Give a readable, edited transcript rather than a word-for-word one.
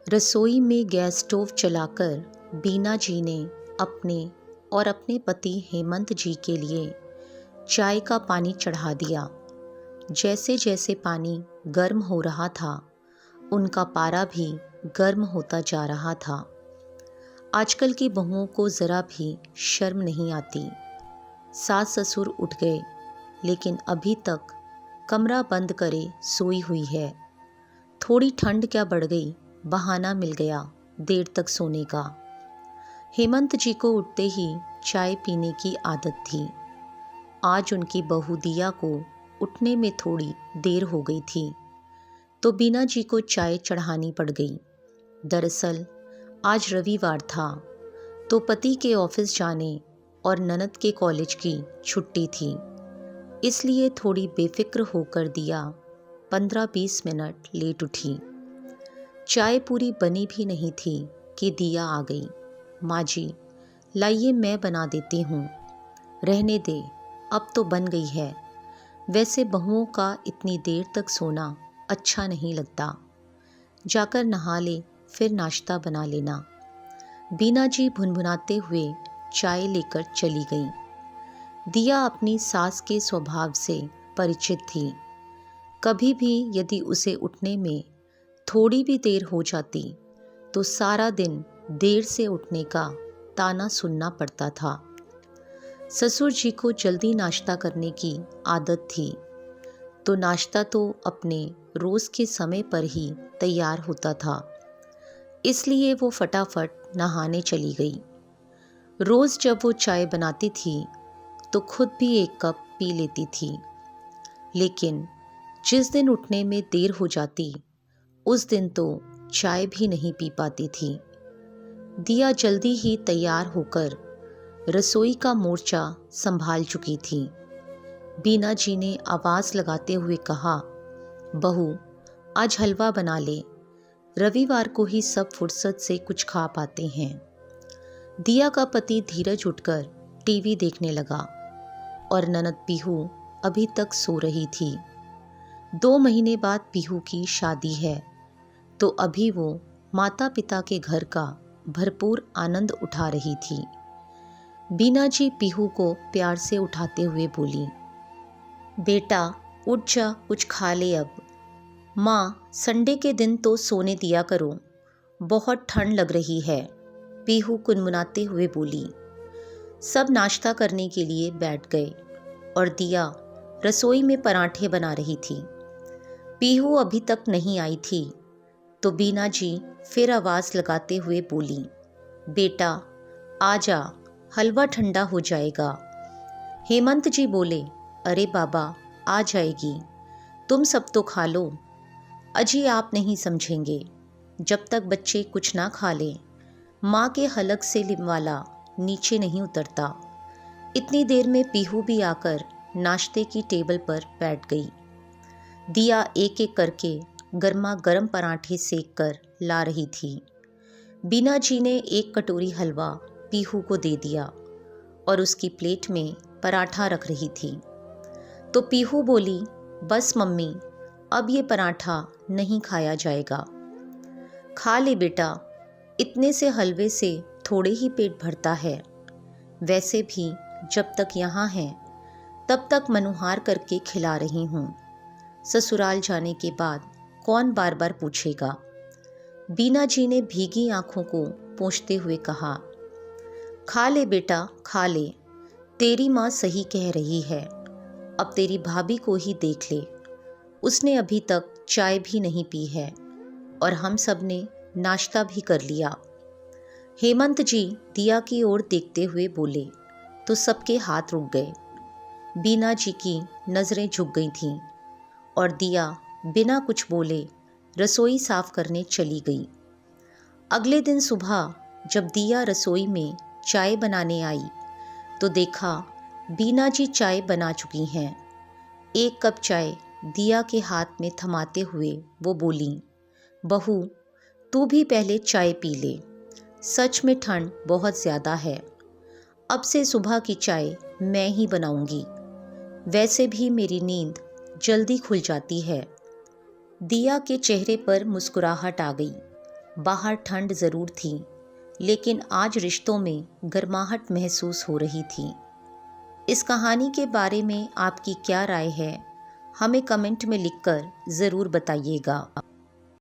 रसोई में gas stove जलाकर बीना जी ने अपने पति हेमंत जी के लिए चाय का पानी चढ़ा दिया। जैसे जैसे पानी गर्म हो रहा था, उनका पारा भी गर्म होता जा रहा था। आजकल की बहुओं को ज़रा भी शर्म नहीं आती। सास ससुर उठ गए, लेकिन अभी तक कमरा बंद करे सोई हुई है। थोड़ी ठंड क्या बढ़ गई, बहाना मिल गया देर तक सोने का। हेमंत जी को उठते ही चाय पीने की आदत थी। आज उनकी बहू दिया को उठने में थोड़ी देर हो गई थी, तो बीना जी को चाय चढ़ानी पड़ गई। दरअसल आज रविवार था, तो पति के ऑफिस जाने और ननद के कॉलेज की छुट्टी थी। इसलिए थोड़ी बेफिक्र होकर दिया 15-20 मिनट लेट उठी। चाय पूरी बनी भी नहीं थी कि दिया आ गई। माँ जी, लाइए मैं बना देती हूँ। रहने दे, अब तो बन गई है। वैसे बहुओं का इतनी देर तक सोना अच्छा नहीं लगता। जाकर नहा ले, फिर नाश्ता बना लेना। बीना जी भुनभुनाते हुए चाय लेकर चली गई। दिया अपनी सास के स्वभाव से परिचित थी। कभी भी यदि उसे उठने में थोड़ी भी देर हो जाती, तो सारा दिन देर से उठने का ताना सुनना पड़ता था। ससुर जी को जल्दी नाश्ता करने की आदत थी, तो नाश्ता तो अपने रोज़ के समय पर ही तैयार होता था। इसलिए वो फटाफट नहाने चली गई। रोज़ जब वो चाय बनाती थी, तो खुद भी एक कप पी लेती थी। लेकिन जिस दिन उठने में देर हो जाती, उस दिन तो चाय भी नहीं पी पाती थी। दिया जल्दी ही तैयार होकर रसोई का मोर्चा संभाल चुकी थी। बीना जी ने आवाज़ लगाते हुए कहा, बहू, आज हलवा बना ले। रविवार को ही सब फुर्सत से कुछ खा पाते हैं। दिया का पति धीरज उठकर टीवी देखने लगा और ननद पीहू अभी तक सो रही थी। 2 महीने बाद पीहू की शादी है, तो अभी वो माता पिता के घर का भरपूर आनंद उठा रही थी। बीना जी पीहू को प्यार से उठाते हुए बोली, बेटा उठ जा, कुछ खा ले अब। माँ, संडे के दिन तो सोने दिया करो, बहुत ठंड लग रही है, पीहू कुनमुनाते हुए बोली। सब नाश्ता करने के लिए बैठ गए और दिया रसोई में पराठे बना रही थी। पीहू अभी तक नहीं आई थी, तो बीना जी फिर आवाज़ लगाते हुए बोली, बेटा आ जा, हलवा ठंडा हो जाएगा। हेमंत जी बोले, अरे बाबा, आ जाएगी, तुम सब तो खा लो। अजी आप नहीं समझेंगे, जब तक बच्चे कुछ ना खा लें, माँ के हलक से वाला नीचे नहीं उतरता। इतनी देर में पीहू भी आकर नाश्ते की टेबल पर बैठ गई। दिया एक एक करके गर्मा गर्म पराठे सेक कर ला रही थी। बीना जी ने एक कटोरी हलवा पीहू को दे दिया और उसकी प्लेट में पराठा रख रही थी। तो पीहू बोली, बस मम्मी, अब ये पराठा नहीं खाया जाएगा। खा ले बेटा, इतने से हलवे से थोड़े ही पेट भरता है। वैसे भी जब तक यहाँ हैं, तब तक मनुहार करके खिला रही हूँ। ससुराल जाने के बाद कौन बार बार पूछेगा। बीना जी ने भीगी आंखों को पोंछते हुए कहा, खा ले बेटा, खा ले, तेरी माँ सही कह रही है। अब तेरी भाभी को ही देख ले, उसने अभी तक चाय भी नहीं पी है और हम सब ने नाश्ता भी कर लिया। हेमंत जी दिया की ओर देखते हुए बोले, तो सबके हाथ रुक गए। बीना जी की नज़रें झुक गई थीं और दिया बिना कुछ बोले रसोई साफ करने चली गई। अगले दिन सुबह जब दिया रसोई में चाय बनाने आई, तो देखा बीना जी चाय बना चुकी हैं। एक कप चाय दिया के हाथ में थमाते हुए वो बोली, बहू, तू भी पहले चाय पी ले, सच में ठंड बहुत ज़्यादा है। अब से सुबह की चाय मैं ही बनाऊंगी, वैसे भी मेरी नींद जल्दी खुल जाती है। दिया के चेहरे पर मुस्कुराहट आ गई। बाहर ठंड ज़रूर थी, लेकिन आज रिश्तों में गर्माहट महसूस हो रही थी। इस कहानी के बारे में आपकी क्या राय है? हमें कमेंट में लिखकर ज़रूर बताइएगा।